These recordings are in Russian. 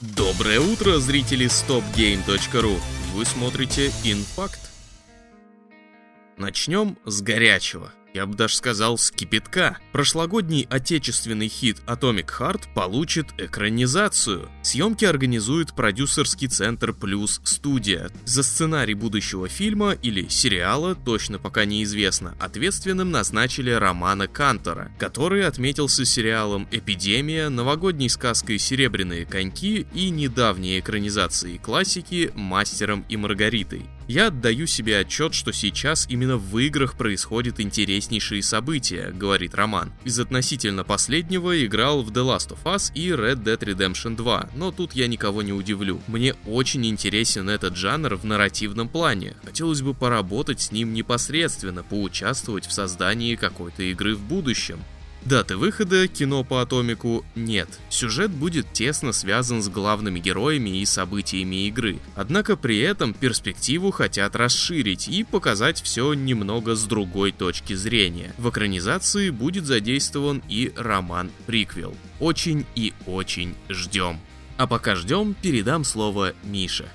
Доброе утро, зрители StopGame.ru. Вы смотрите InFact. Начнем с горячего. Я бы даже сказал, с кипятка. Прошлогодний отечественный хит Atomic Heart получит экранизацию. Съемки организует продюсерский центр Плюс Студия. За сценарий будущего фильма или сериала, точно пока неизвестно, ответственным назначили Романа Кантора, который отметился сериалом «Эпидемия», новогодней сказкой «Серебряные коньки» и недавней экранизацией классики «Мастером и Маргаритой». Я отдаю себе отчет, что сейчас именно в играх происходят интереснейшие события, говорит Роман. Из относительно последнего играл в The Last of Us и Red Dead Redemption 2, но тут я никого не удивлю. Мне очень интересен этот жанр в нарративном плане. Хотелось бы поработать с ним непосредственно, поучаствовать в создании какой-то игры в будущем. Даты выхода кино по Атомику нет. Сюжет будет тесно связан с главными героями и событиями игры. Однако при этом перспективу хотят расширить и показать все немного с другой точки зрения. В экранизации будет задействован и роман-приквел. Очень и очень ждем. А пока ждем, передам слово Мише.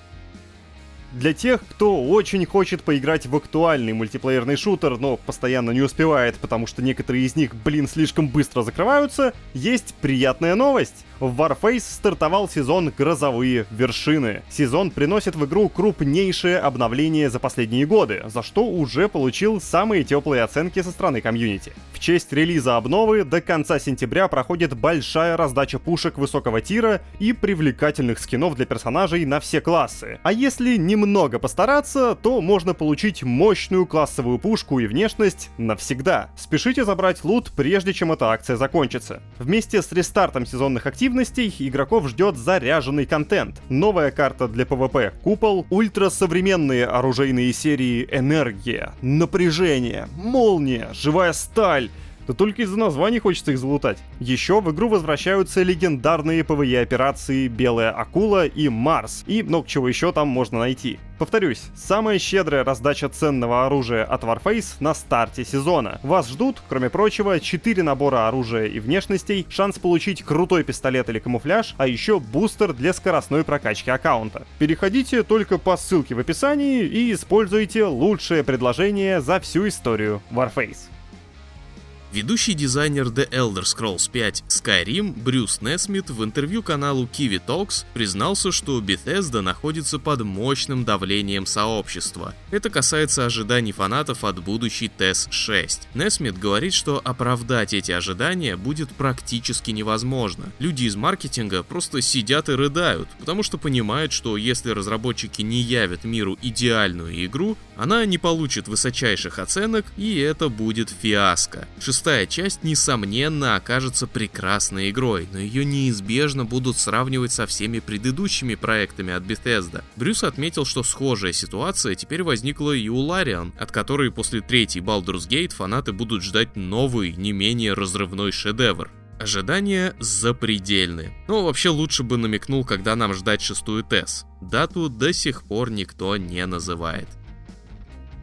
Для тех, кто очень хочет поиграть в актуальный мультиплеерный шутер, но постоянно не успевает, потому что некоторые из них, слишком быстро закрываются, есть приятная новость. В Warface стартовал сезон «Грозовые вершины». Сезон приносит в игру крупнейшее обновление за последние годы, за что уже получил самые теплые оценки со стороны комьюнити. В честь релиза обновы до конца сентября проходит большая раздача пушек высокого тира и привлекательных скинов для персонажей на все классы. А если немного постараться, то можно получить мощную классовую пушку и внешность навсегда. Спешите забрать лут, прежде чем эта акция закончится. Вместе с рестартом сезонных активностей игроков ждет заряженный контент. Новая карта для PvP «Купол», ультрасовременные оружейные серии «Энергия», «Напряжение», «Молния», «Живая сталь». Да только из-за названий хочется их залутать. Еще в игру возвращаются легендарные PvE-операции «Белая акула» и «Марс». И много чего еще там можно найти. Повторюсь, самая щедрая раздача ценного оружия от Warface на старте сезона. Вас ждут, кроме прочего, 4 набора оружия и внешностей, шанс получить крутой пистолет или камуфляж, а еще бустер для скоростной прокачки аккаунта. Переходите только по ссылке в описании и используйте лучшее предложение за всю историю Warface. Ведущий дизайнер The Elder Scrolls 5 Skyrim Брюс Несмит в интервью каналу Kiwi Talks признался, что Bethesda находится под мощным давлением сообщества. Это касается ожиданий фанатов от будущей TES 6. Несмит говорит, что оправдать эти ожидания будет практически невозможно. Люди из маркетинга просто сидят и рыдают, потому что понимают, что если разработчики не явят миру идеальную игру, она не получит высочайших оценок, и это будет фиаско. Шестая часть, несомненно, окажется прекрасной игрой, но ее неизбежно будут сравнивать со всеми предыдущими проектами от Bethesda. Брюс отметил, что схожая ситуация теперь возникла и у Larian, от которой после третьей Baldur's Gate фанаты будут ждать новый, не менее разрывной шедевр. Ожидания запредельны. Но вообще лучше бы намекнул, когда нам ждать шестую TES. Дату до сих пор никто не называет.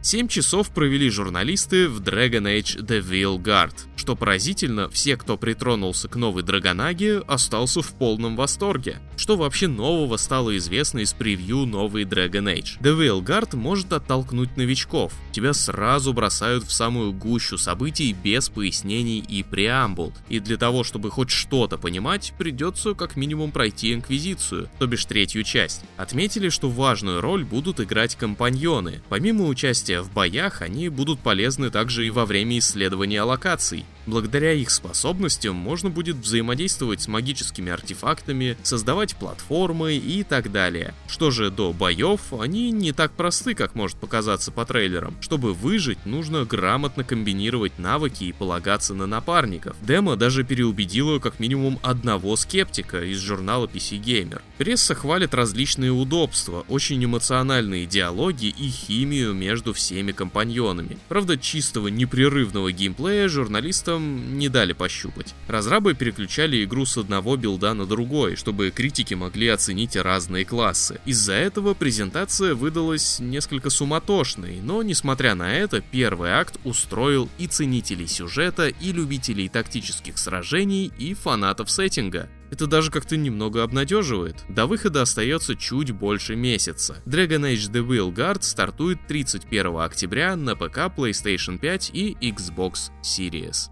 7 часов провели журналисты в Dragon Age The Veilguard. Что поразительно, все, кто притронулся к новой Драгонаге, остался в полном восторге. Что вообще нового стало известно из превью новой Dragon Age? The Veilguard может оттолкнуть новичков. Тебя сразу бросают в самую гущу событий без пояснений и преамбул. И для того, чтобы хоть что-то понимать, придется как минимум пройти Инквизицию, то бишь третью часть. Отметили, что важную роль будут играть компаньоны. Помимо участия в боях, они будут полезны также и во время исследования локаций. Благодаря их способностям можно будет взаимодействовать с магическими артефактами, создавать платформы и так далее. Что же до боев, они не так просты, как может показаться по трейлерам. Чтобы выжить, нужно грамотно комбинировать навыки и полагаться на напарников. Демо даже переубедило как минимум одного скептика из журнала PC Gamer. Пресса хвалит различные удобства, очень эмоциональные диалоги и химию между всеми компаньонами. Правда, чистого непрерывного геймплея журналистам не дали пощупать. Разрабы переключали игру с одного билда на другой, чтобы критики могли оценить разные классы. Из-за этого презентация выдалась несколько суматошной, но несмотря на это, первый акт устроил и ценителей сюжета, и любителей тактических сражений, и фанатов сеттинга. Это даже как-то немного обнадеживает. До выхода остается чуть больше месяца. Dragon Age The Wheel Guard стартует 31 октября на ПК, PlayStation 5 и Xbox Series.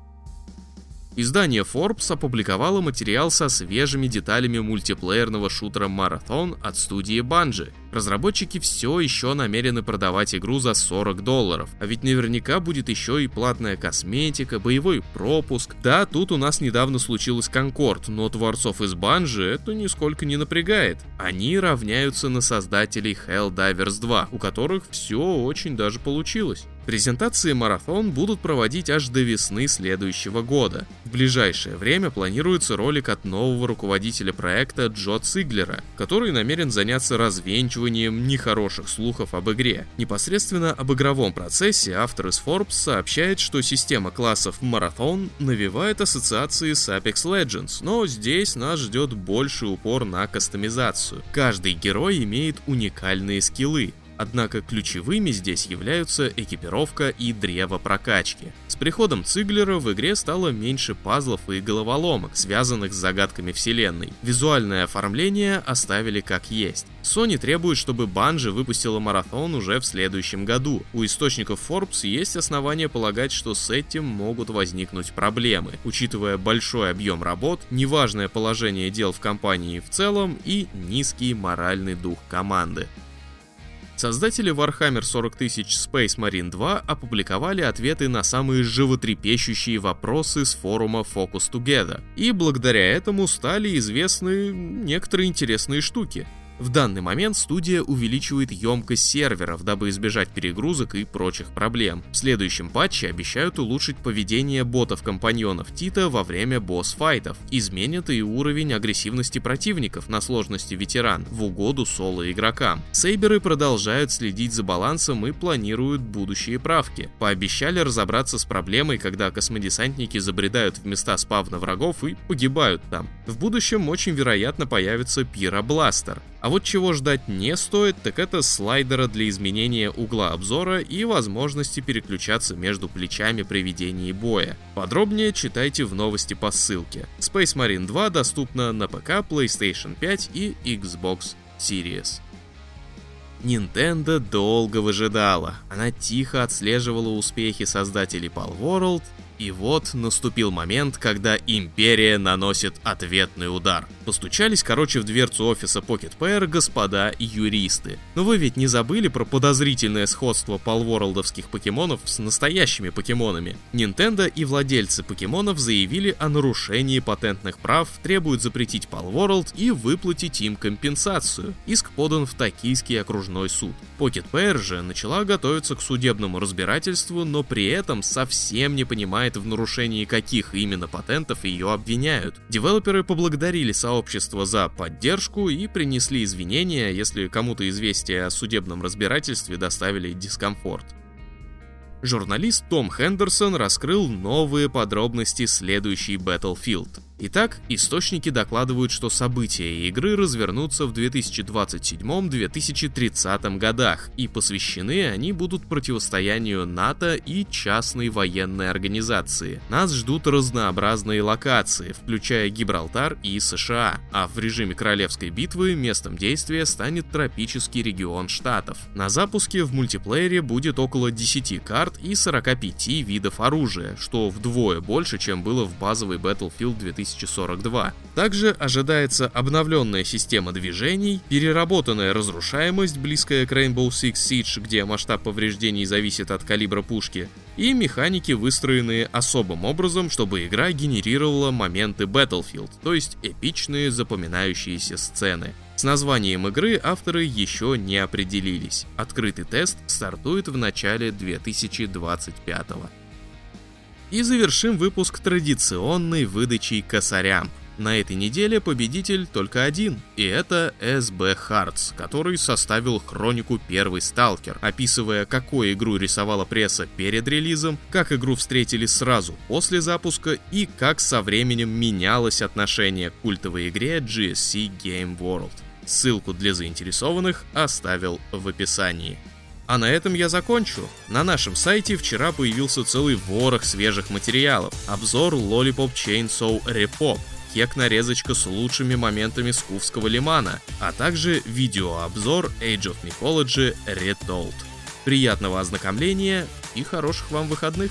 Издание Forbes опубликовало материал со свежими деталями мультиплеерного шутера Marathon от студии Bungie. Разработчики все еще намерены продавать игру за $40, а ведь наверняка будет еще и платная косметика, боевой пропуск. Да, тут у нас недавно случилось Concord, но творцов из Bungie это нисколько не напрягает. Они равняются на создателей Helldivers 2, у которых все очень даже получилось. Презентации Marathon будут проводить аж до весны следующего года. В ближайшее время планируется ролик от нового руководителя проекта Джо Циглера, который намерен заняться развенчиванием нехороших слухов об игре. Непосредственно об игровом процессе автор из Forbes сообщает, что система классов Marathon навевает ассоциации с Apex Legends, но здесь нас ждет больший упор на кастомизацию. Каждый герой имеет уникальные скиллы. Однако ключевыми здесь являются экипировка и древо прокачки. С приходом Циглера в игре стало меньше пазлов и головоломок, связанных с загадками вселенной. Визуальное оформление оставили как есть. Sony требует, чтобы Bungie выпустила Marathon уже в следующем году. У источников Forbes есть основания полагать, что с этим могут возникнуть проблемы, учитывая большой объем работ, неважное положение дел в компании в целом и низкий моральный дух команды. Создатели Warhammer 40 000 Space Marine 2 опубликовали ответы на самые животрепещущие вопросы с форума Focus Together, и благодаря этому стали известны некоторые интересные штуки. В данный момент студия увеличивает емкость серверов, дабы избежать перегрузок и прочих проблем. В следующем патче обещают улучшить поведение ботов-компаньонов Тита во время босс-файтов, изменят и уровень агрессивности противников на сложности ветеран в угоду соло-игрокам. Сейберы продолжают следить за балансом и планируют будущие правки. Пообещали разобраться с проблемой, когда космодесантники забредают в места спавна врагов и погибают там. В будущем очень вероятно появится пиробластер. А вот чего ждать не стоит, так это слайдера для изменения угла обзора и возможности переключаться между плечами при ведении боя. Подробнее читайте в новости по ссылке. Space Marine 2 доступна на ПК, PlayStation 5 и Xbox Series. Nintendo долго выжидала. Она тихо отслеживала успехи создателей Palworld, и вот наступил момент, когда Империя наносит ответный удар. Постучались, в дверцу офиса Pocket Pair господа юристы. Но вы ведь не забыли про подозрительное сходство Palworld'овских покемонов с настоящими покемонами? Nintendo и владельцы покемонов заявили о нарушении патентных прав, требуют запретить Palworld и выплатить им компенсацию. Иск подан в Токийский окружной суд. Pocket Pair же начала готовиться к судебному разбирательству, но при этом совсем не понимает, в нарушении каких именно патентов ее обвиняют. Девелоперы поблагодарили сообщество за поддержку и принесли извинения, если кому-то известия о судебном разбирательстве доставили дискомфорт. Журналист Том Хендерсон раскрыл новые подробности следующей Battlefield. Итак, источники докладывают, что события игры развернутся в 2027-2030 годах, и посвящены они будут противостоянию НАТО и частной военной организации. Нас ждут разнообразные локации, включая Гибралтар и США, а в режиме королевской битвы местом действия станет тропический регион Штатов. На запуске в мультиплеере будет около 10 карт и 45 видов оружия, что вдвое больше, чем было в базовой Battlefield 2042. Также ожидается обновленная система движений, переработанная разрушаемость, близкая к Rainbow Six Siege, где масштаб повреждений зависит от калибра пушки, и механики, выстроенные особым образом, чтобы игра генерировала моменты Battlefield, то есть эпичные запоминающиеся сцены. С названием игры авторы еще не определились. Открытый тест стартует в начале 2025 года. И завершим выпуск традиционной выдачей косарям. На этой неделе победитель только один, и это SB Hearts, который составил хронику «Первый Сталкер», описывая, какую игру рисовала пресса перед релизом, как игру встретили сразу после запуска и как со временем менялось отношение к культовой игре GSC Game World. Ссылку для заинтересованных оставил в описании. А на этом я закончу. На нашем сайте вчера появился целый ворох свежих материалов. Обзор Lollipop Chainsaw Repop, хек-нарезочка с лучшими моментами Скуфского лимана, а также видеообзор Age of Mythology Retold. Приятного ознакомления и хороших вам выходных!